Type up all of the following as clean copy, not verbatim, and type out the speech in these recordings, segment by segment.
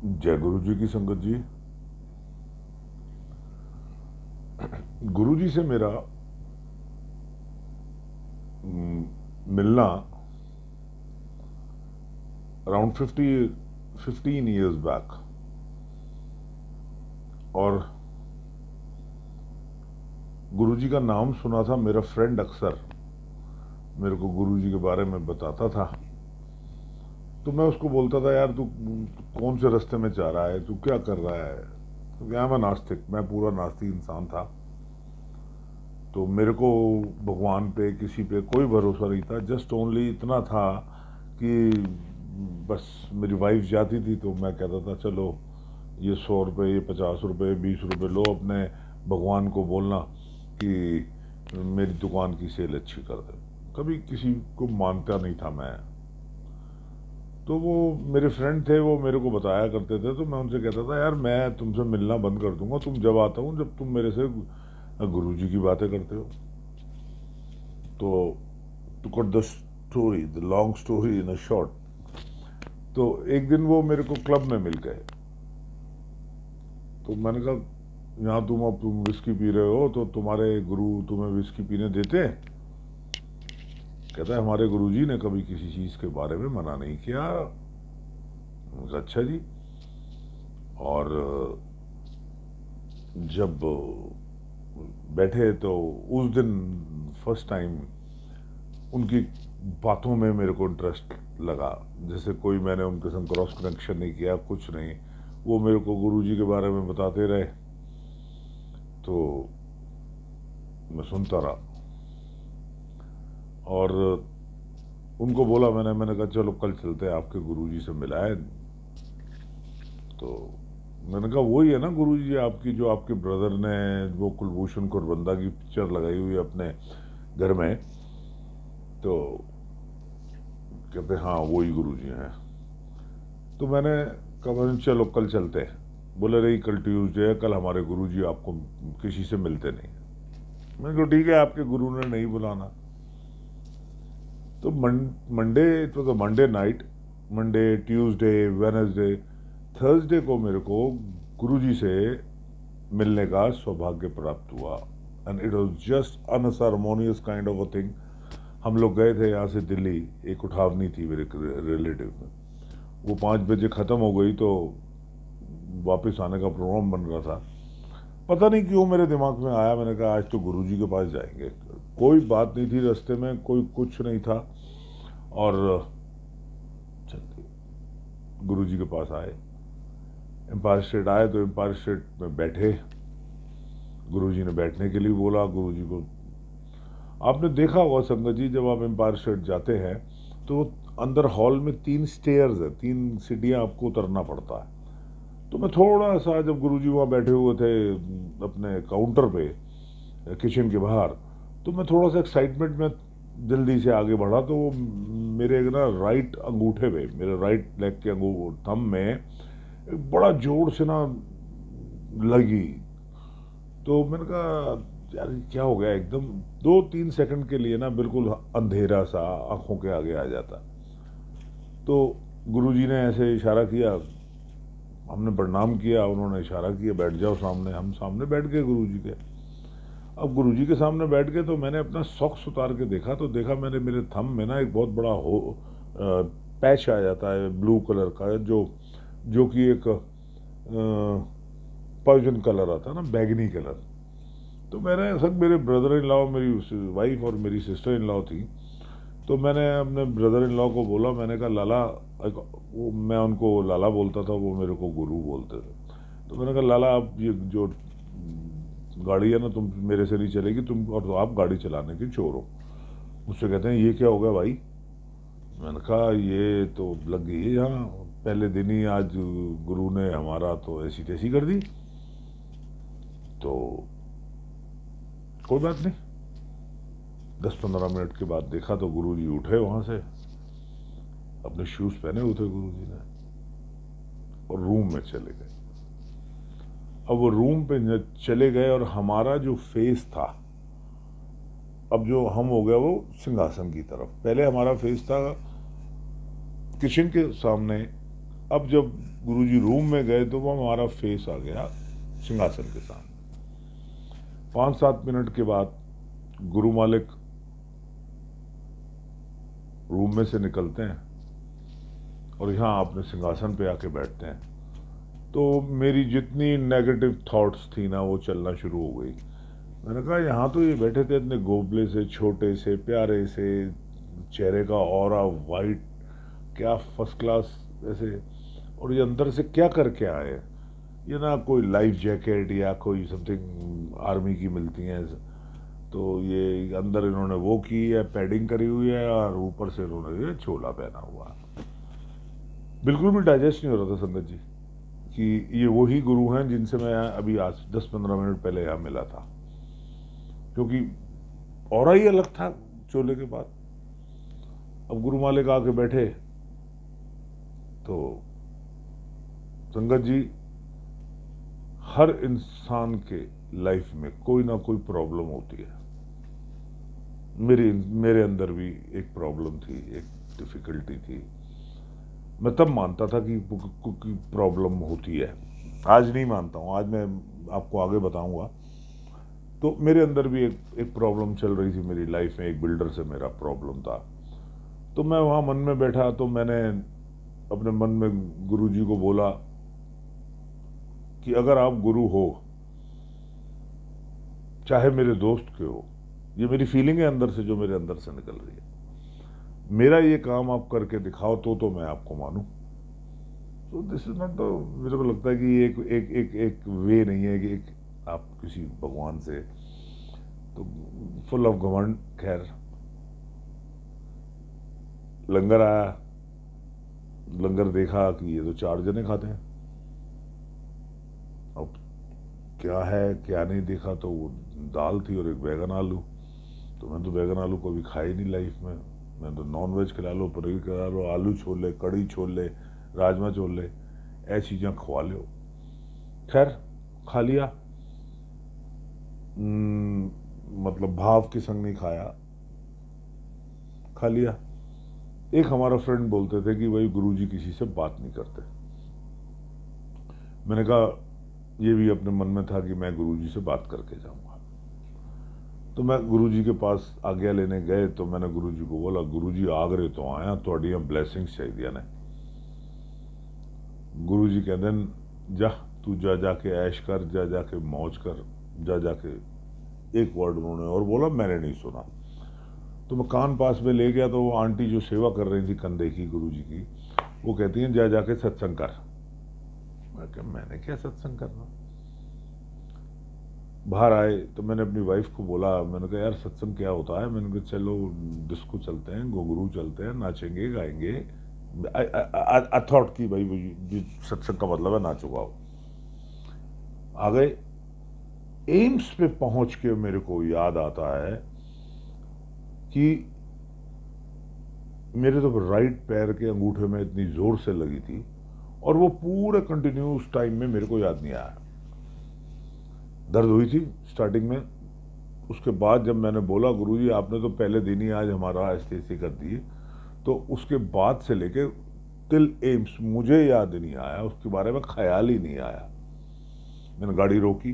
जय गुरु जी की संगत जी। गुरु जी से मेरा मिलना अराउंड 15 ईयर्स बैक, और गुरु जी का नाम सुना था। मेरा फ्रेंड अक्सर मेरे को गुरु जी के बारे में बताता था, तो मैं उसको बोलता था, यार तू कौन से रास्ते में जा रहा है, तू क्या कर रहा है। तो क्या, मैं नास्तिक, मैं पूरा नास्तिक इंसान था। तो मेरे को भगवान पे, किसी पे कोई भरोसा नहीं था। जस्ट ओनली इतना था कि बस मेरी वाइफ जाती थी तो मैं कहता था, चलो ये 100 रुपये, ये 50 रुपये, 20 रुपये लो, अपने भगवान को बोलना कि मेरी दुकान की सेल अच्छी कर दे। कभी किसी को मानता नहीं था मैं। तो वो मेरे फ्रेंड थे, वो मेरे को बताया करते थे, तो मैं उनसे कहता था, यार मैं तुमसे मिलना बंद कर दूंगा तुम जब आता हूँ, जब तुम मेरे से गुरु जी की बातें करते हो। तो to cut the story, the long story in a short, तो एक दिन वो मेरे को क्लब में मिल गए। तो मैंने कहा, यहाँ तुम विस्की पी रहे हो तो तुम्हारे गुरु तुम्हें विस्की पीने देते हैं? कहता है, हमारे गुरुजी ने कभी किसी चीज के बारे में मना नहीं किया। मैंने कहा, अच्छा जी। और जब बैठे तो उस दिन फर्स्ट टाइम उनकी बातों में मेरे को इंटरेस्ट लगा। जैसे कोई मैंने उनके संग क्रॉस कनेक्शन नहीं किया, कुछ नहीं। वो मेरे को गुरुजी के बारे में बताते रहे तो मैं सुनता रहा। और उनको बोला, मैंने कहा, चलो कल चलते हैं, आपके गुरुजी से मिलाए। तो मैंने कहा, वही है ना गुरुजी आपकी, जो आपके ब्रदर ने वो कुलभूषण कुरबंदा की पिक्चर लगाई हुई है अपने घर में? तो कहते, हाँ वही गुरुजी हैं। तो मैंने कहा, चलो कल चलते हैं। बोले, रही कल ट्यूसडे है, कल हमारे गुरुजी आपको किसी से मिलते नहीं। मैंने कहा, ठीक है, आपके गुरु ने नहीं बुलाना। तो Monday, it was a Monday night, Monday, Tuesday, Wednesday, Thursday को मेरे को गुरुजी से मिलने का सौभाग्य प्राप्त हुआ। And it was just unceremonious kind of a thing. हम लोग गए थे यहाँ से दिल्ली, एक उठावनी थी मेरे रिलेटिव में, वो 5 बजे ख़त्म हो गई, तो वापस आने का प्रोग्राम बन रहा था। पता नहीं क्यों मेरे दिमाग में आया, मैंने कहा आज तो गुरुजी के पास जाएंगे। कोई बात नहीं थी रास्ते में, कोई कुछ नहीं था। और चलते गुरुजी के पास आए, एम्पायर स्टेट आए, तो एम्पायर स्टेट में बैठे। गुरुजी ने बैठने के लिए बोला। गुरुजी को आपने देखा होगा संगत जी, जब आप एम्पायर स्टेट जाते हैं तो अंदर हॉल में 3 स्टेयर्स है, 3 सीढ़ियाँ आपको उतरना पड़ता है। तो मैं थोड़ा सा, जब गुरुजी वहाँ बैठे हुए थे अपने काउंटर पे किचन के बाहर, तो मैं थोड़ा सा एक्साइटमेंट में जल्दी से आगे बढ़ा, तो वो मेरे ना राइट अंगूठे पे, मेरे राइट लेग के थंब में एक बड़ा जोर से ना लगी। तो मैंने कहा, यार क्या हो गया? एकदम 2-3 सेकंड के लिए ना बिल्कुल अंधेरा सा आंखों के आगे आ जाता। तो गुरुजी ने ऐसे इशारा किया, हमने प्रणाम किया, उन्होंने इशारा किया, बैठ जाओ सामने। हम सामने बैठ गए गुरुजी के। अब गुरुजी के सामने बैठ गए तो मैंने अपना सॉक्स उतार के देखा, तो देखा मैंने, मेरे थंब में ना एक बहुत बड़ा पैच आ जाता है ब्लू कलर का, जो कि एक पॉइजन कलर आता है ना, बैगनी कलर। तो मैंने सब, मेरे ब्रदर इन लॉ, मेरी वाइफ और मेरी सिस्टर इन लॉ थी, तो मैंने अपने ब्रदर इन लॉ को बोला, मैंने कहा, लाला, वो मैं उनको लाला बोलता था, वो मेरे को गुरु बोलते थे। तो मैंने कहा, लाला, आप ये जो गाड़ी है ना, तुम मेरे से नहीं चलेगी, तुम और तो आप गाड़ी चलाने के चोर हो। मुझसे कहते हैं, ये क्या हो गया भाई? मैंने कहा, ये तो लग गई है यहाँ, पहले दिन ही आज गुरु ने हमारा तो ऐसी तैसी कर दी। तो कोई बात नहीं। 10-15 मिनट के बाद देखा तो गुरुजी उठे वहां से, अपने शूज पहने हुए थे गुरुजी ने, और रूम में चले गए। अब वो रूम पे चले गए, और हमारा जो फेस था, अब जो हम हो गया वो सिंहासन की तरफ। पहले हमारा फेस था किचन के सामने, अब जब गुरुजी रूम में गए तो वो हमारा फेस आ गया सिंहासन के सामने। 5-7 मिनट के बाद गुरु मालिक रूम में से निकलते हैं और यहाँ अपने सिंहासन पे आके बैठते हैं। तो मेरी जितनी नेगेटिव थॉट्स थी ना वो चलना शुरू हो गई। मैंने कहा यहाँ तो ये बैठे थे इतने गोबले से, छोटे से, प्यारे से, चेहरे का ऑरा वाइट, क्या फर्स्ट क्लास ऐसे, और ये अंदर से क्या करके आए। ये ना कोई लाइफ जैकेट या कोई समथिंग आर्मी की मिलती हैं, तो ये अंदर इन्होंने वो की है, पैडिंग करी हुई है, और ऊपर से इन्होंने ये छोला पहना हुआ। बिल्कुल भी डाइजेस्ट नहीं हो रहा था संगत जी कि ये वही गुरु हैं जिनसे मैं अभी आज 10-15 मिनट पहले यहाँ मिला था, क्योंकि ऑरा ही अलग था चोले के बाद। अब गुरु मालिक आके बैठे तो संगत जी, हर इंसान के लाइफ में कोई ना कोई प्रॉब्लम होती है। मेरे अंदर भी एक प्रॉब्लम थी, एक डिफिकल्टी थी। मैं तब मानता था कि प्रॉब्लम होती है, आज नहीं मानता हूँ। आज मैं आपको आगे बताऊंगा। तो मेरे अंदर भी एक प्रॉब्लम चल रही थी मेरी लाइफ में, एक बिल्डर से मेरा प्रॉब्लम था। तो मैं वहाँ मन में बैठा तो मैंने अपने मन में गुरुजी को बोला कि अगर आप गुरु हो, चाहे मेरे दोस्त के हो, ये मेरी फीलिंग है अंदर से, जो मेरे अंदर से निकल रही है, मेरा ये काम आप करके दिखाओ तो मैं आपको मानूं। तो दिस इज नॉट द, मेरे को लगता है कि ये एक वे नहीं है कि एक आप किसी भगवान से तो फुल ऑफ घमंड। खैर, लंगर आया, लंगर देखा कि ये तो 4 जने खाते हैं। अब क्या है क्या नहीं देखा, तो वो दाल थी और एक बैगन आलू। तो मैं तो बैगन आलू कभी खाई नहीं लाइफ में। मैं तो नॉन वेज खिला लो, पनीर खिला लो, आलू छोले, कड़ी छोले, राजमा छोले, ऐसी चीज़ें खवा लो। खैर, खा लिया, मतलब भाव के संग नहीं खाया, खा लिया। एक हमारा फ्रेंड बोलते थे कि भाई गुरुजी किसी से बात नहीं करते। मैंने कहा, ये भी अपने मन में था कि मैं गुरुजी से बात करके जाऊंगा। तो मैं गुरुजी के पास आज्ञा लेने गए तो मैंने गुरुजी को बोला, गुरुजी आगरे तो आया, थोड़ी ब्लेसिंग्स चाहिए ने। गुरुजी कहते, जा तू जा जाके ऐश कर, जा जाके मौज कर, जा जाके। एक वर्ड उन्होंने और बोला, मैंने नहीं सुना। तो मैं कान पास में ले गया तो वो आंटी जो सेवा कर रही थी कंधे की गुरुजी की, वो कहती हैं, जा जाके सत्संग कर। मैंने क्या सत्संग करना। बाहर आए तो मैंने अपनी वाइफ को बोला, मैंने कहा यार सत्संग क्या होता है। मैंने कहा चलो डिस्को चलते हैं, घुंघरू चलते हैं, नाचेंगे गाएंगे। आई थॉट कि भाई सत्संग का मतलब है नाचो गाओ। आ गए, एम्स पे पहुंच के मेरे को याद आता है कि मेरे तो राइट पैर के अंगूठे में इतनी जोर से लगी थी, और वो पूरे कंटिन्यूस टाइम में मेरे को याद नहीं आया। दर्द हुई थी स्टार्टिंग में, उसके बाद जब मैंने बोला गुरुजी आपने तो पहले दिन ही आज हमारा एस्थेसी कर दी, तो उसके बाद से लेके टिल एम्स मुझे याद नहीं आया, उसके बारे में ख्याल ही नहीं आया। मैंने गाड़ी रोकी,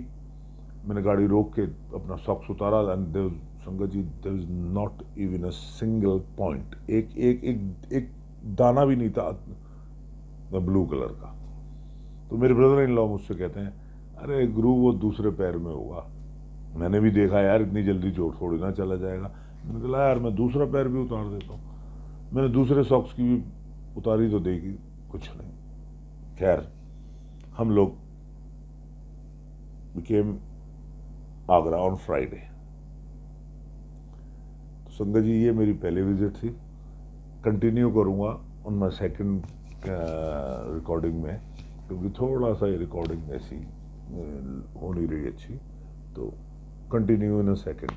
मैंने गाड़ी रोक के अपना सॉक्स उतारा, and Sangat ji there is not even a single point, एक दाना भी नहीं था ब्लू कलर का। तो मेरे ब्रदर इन लॉ मुझसे कहते हैं, अरे गुरु वो दूसरे पैर में होगा। मैंने भी देखा यार इतनी जल्दी चोट थोड़ी ना चला जाएगा। मैंने कहा यार मैं दूसरा पैर भी उतार देता हूँ। मैंने दूसरे सॉक्स की भी उतारी तो देखी, कुछ नहीं। खैर, हम लोग बिकेम आगरा ऑन फ्राइडे। संगत जी ये मेरी पहली विजिट थी, कंटिन्यू करूँगा ऑन माई सेकेंड रिकॉर्डिंग में, क्योंकि थोड़ा सा ये रिकॉर्डिंग ऐसी हो नहीं रही अच्छी, तो कंटिन्यू इन अ सेकेंड।